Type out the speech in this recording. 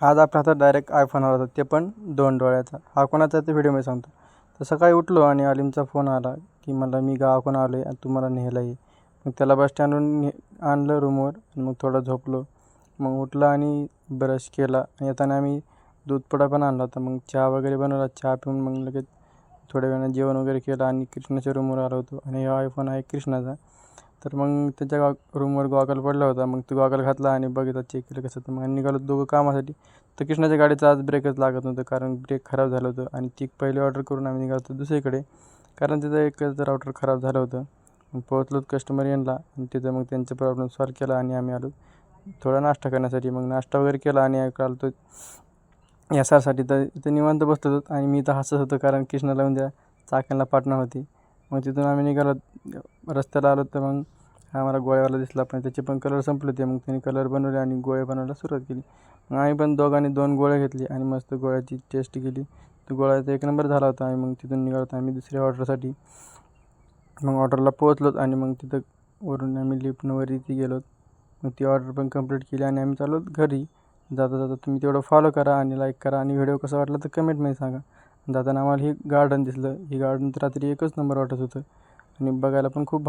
आज आपल्या हातात डायरेक्ट आयफोन आला होता, ते पण 2 डोळ्याचा. हा कोणाचा ते व्हिडिओमध्ये सांगतो. तर सकाळी उठलो आणि अलीमचा फोन आला, की मला मी गावाकडून आलो आहे आणि तू मला न्यायला ये. मग त्याला बस स्टँडवरून आणलं रूमवर आणि मग थोडं झोपलो. मग उठलं आणि ब्रश केला आणि येताना आम्ही दूधपुडा पण आणला होता. मग चहा वगैरे बनवला. चहा पिऊन मग लगेच थोड्या वेळानं जेवण वगैरे केलं आणि कृष्णाच्या रूमवर आलो होतो आणि हा आयफोन आहे कृष्णाचा. तर मग त्याच्या रूमवर गॉगल पडला होता. मग तो गॉगल घातला आणि बघितला, चेक केलं कसं. तर मग निघालो दोघं कामासाठी. तर कृष्णाच्या गाडीचा आज ब्रेकच लागत नव्हतं, कारण ब्रेक खराब झालं होतं आणि ती पहिली ऑर्डर करून आम्ही निघालो होतो दुसरीकडे, कारण त्याचं एकच राऊटर खराब झालं होतं. मग पोहोचलो कस्टमर येनला आणि तिथं मग त्यांचा प्रॉब्लेम सॉल्व केला आणि आम्ही आलो थोडा नाश्ता करण्यासाठी. मग नाश्ता वगैरे केला आणि आलो तो यासाठी. तर इथं निवांत बसलो होतो आणि मी तर हसत होतो, कारण कृष्णाला उद्या चाकणला पाठवणार होती. मग तिथून आम्ही निघालो, रस्त्याला आलो तर मग आम्हाला गोळ्यावाला दिसला, पण त्याचे पण कलर संपले होते. मग त्यांनी कलर बनवले आणि गोळे बनवायला सुरुवात केली. मग आम्ही पण दोघांनी 2 गोळे घेतली आणि मस्त गोळ्याची टेस्ट केली. तो गोळ्याचा 1 नंबर झाला होता. आणि मग तिथून निघालो होतो आम्ही दुसऱ्या ऑर्डरसाठी. मग ऑर्डरला पोहोचलो आणि मग तिथं वरून आम्ही लिफ्टनं वर इथे गेलो. मग ती ऑर्डर पण कंप्लीट केली आणि आम्ही चाललो घरी. जाता जाता तुम्ही तेवढं फॉलो करा आणि लाईक करा आणि व्हिडिओ कसा वाटला तर कमेंटमध्ये सांगा. जाताना आम्हाला हे गार्डन दिसलं. हे गार्डन तर रात्री एकच नंबर वाटत होतं आणि बघायला पण खूप